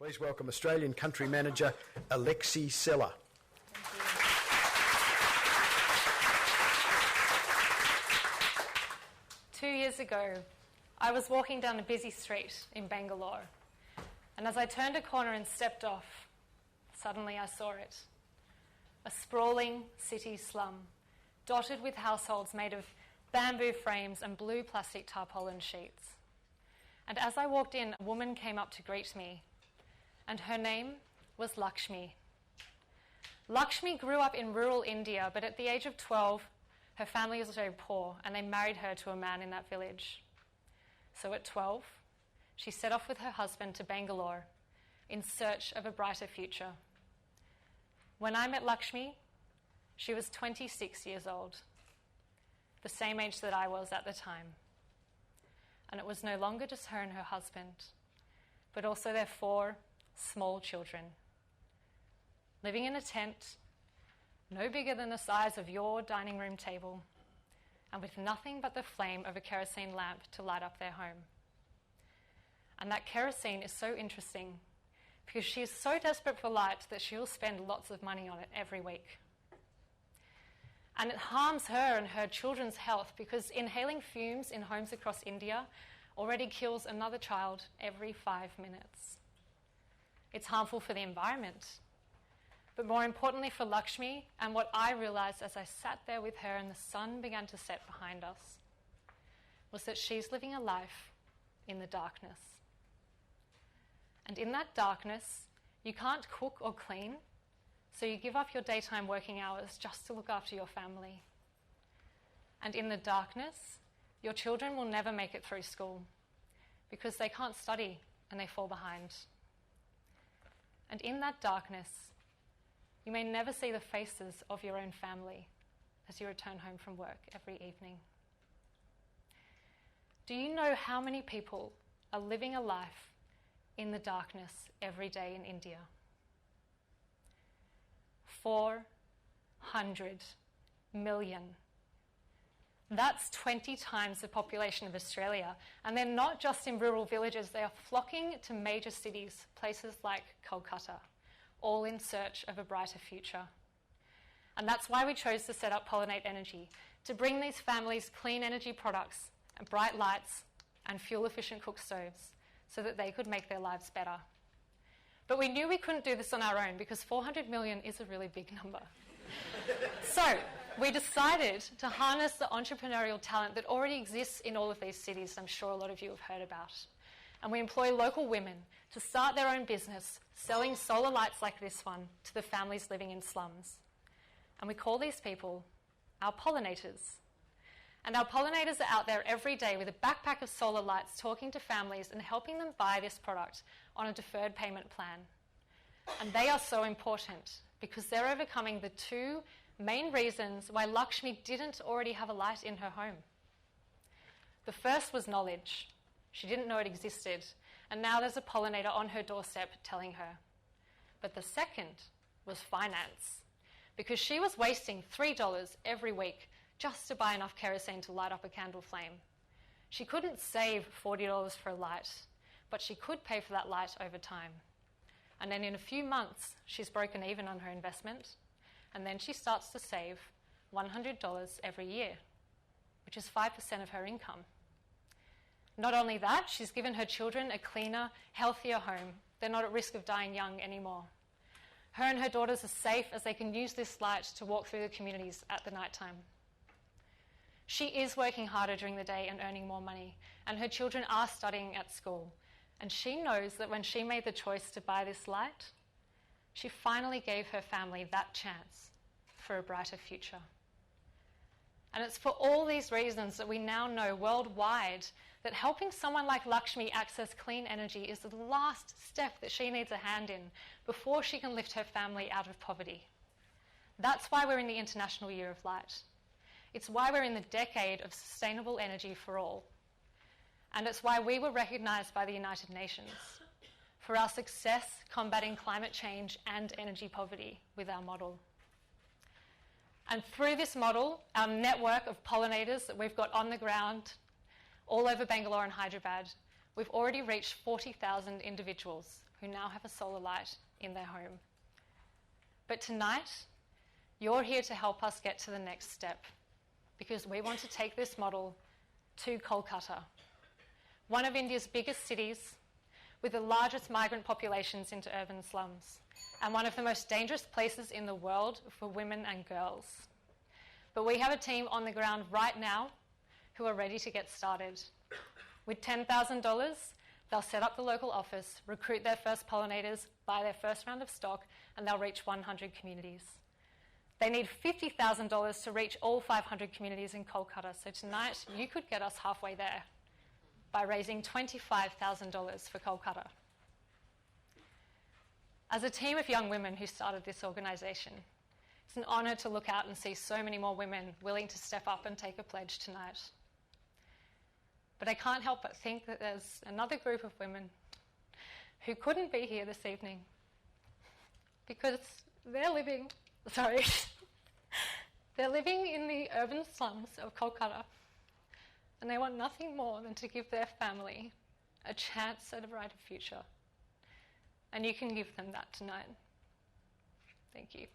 Please welcome Australian Country Manager Alexie Seller. 2 years ago, I was walking down a busy street in Bangalore, and as I turned a corner and stepped off, suddenly I saw it. A sprawling city slum, dotted with households made of bamboo frames and blue plastic tarpaulin sheets. And as I walked in, a woman came up to greet me, and her name was Lakshmi. Lakshmi grew up in rural India, but at the age of 12, her family was very poor, and they married her to a man in that village. So at 12, she set off with her husband to Bangalore in search of a brighter future. When I met Lakshmi, she was 26 years old, the same age that I was at the time. And it was no longer just her and her husband, but also their 4 small children, living in a tent no bigger than the size of your dining room table, and with nothing but the flame of a kerosene lamp to light up their home. And that kerosene is so interesting because she is so desperate for light that she will spend lots of money on it every week. And it harms her and her children's health because inhaling fumes in homes across India already kills another child every 5 minutes. It's harmful for the environment, but more importantly for Lakshmi, and what I realised as I sat there with her and the sun began to set behind us, was that she's living a life in the darkness. And in that darkness, you can't cook or clean, so you give up your daytime working hours just to look after your family. And in the darkness, your children will never make it through school because they can't study and they fall behind. And in that darkness, you may never see the faces of your own family as you return home from work every evening. Do you know how many people are living a life in the darkness every day in India? 400 million. That's 20 times the population of Australia. And they're not just in rural villages, they are flocking to major cities, places like Kolkata, all in search of a brighter future. And that's why we chose to set up Pollinate Energy, to bring these families clean energy products and bright lights and fuel-efficient cook stoves so that they could make their lives better. But we knew we couldn't do this on our own because 400 million is a really big number. So we decided to harness the entrepreneurial talent that already exists in all of these cities I'm sure a lot of you have heard about. And we employ local women to start their own business selling solar lights like this one to the families living in slums. And we call these people our pollinators. And our pollinators are out there every day with a backpack of solar lights talking to families and helping them buy this product on a deferred payment plan. And they are so important because they're overcoming the 2 main reasons why Lakshmi didn't already have a light in her home. The first was knowledge. She didn't know it existed, and now there's a pollinator on her doorstep telling her. But the second was finance, because she was wasting $3 every week just to buy enough kerosene to light up a candle flame. She couldn't save $40 for a light, but she could pay for that light over time. And then in a few months, she's broken even on her investment, and then she starts to save $100 every year, which is 5% of her income. Not only that, she's given her children a cleaner, healthier home. They're not at risk of dying young anymore. Her and her daughters are safe as they can use this light to walk through the communities at the night time. She is working harder during the day and earning more money, and her children are studying at school. And she knows that when she made the choice to buy this light, she finally gave her family that chance for a brighter future. And it's for all these reasons that we now know worldwide that helping someone like Lakshmi access clean energy is the last step that she needs a hand in before she can lift her family out of poverty. That's why we're in the International Year of Light. It's why we're in the decade of sustainable energy for all. And it's why we were recognised by the United Nations for our success combating climate change and energy poverty with our model. And through this model, our network of pollinators that we've got on the ground all over Bangalore and Hyderabad, we've already reached 40,000 individuals who now have a solar light in their home. But tonight, you're here to help us get to the next step, because we want to take this model to Kolkata, one of India's biggest cities with the largest migrant populations into urban slums, and one of the most dangerous places in the world for women and girls. But we have a team on the ground right now who are ready to get started. With $10,000, they'll set up the local office, recruit their first pollinators, buy their first round of stock, and they'll reach 100 communities. They need $50,000 to reach all 500 communities in Kolkata, so tonight you could get us halfway there by raising $25,000 for Kolkata. As a team of young women who started this organisation, it's an honour to look out and see so many more women willing to step up and take a pledge tonight. But I can't help but think that there's another group of women who couldn't be here this evening because they're living in the urban slums of Kolkata, and they want nothing more than to give their family a chance at a brighter future. And you can give them that tonight. Thank you.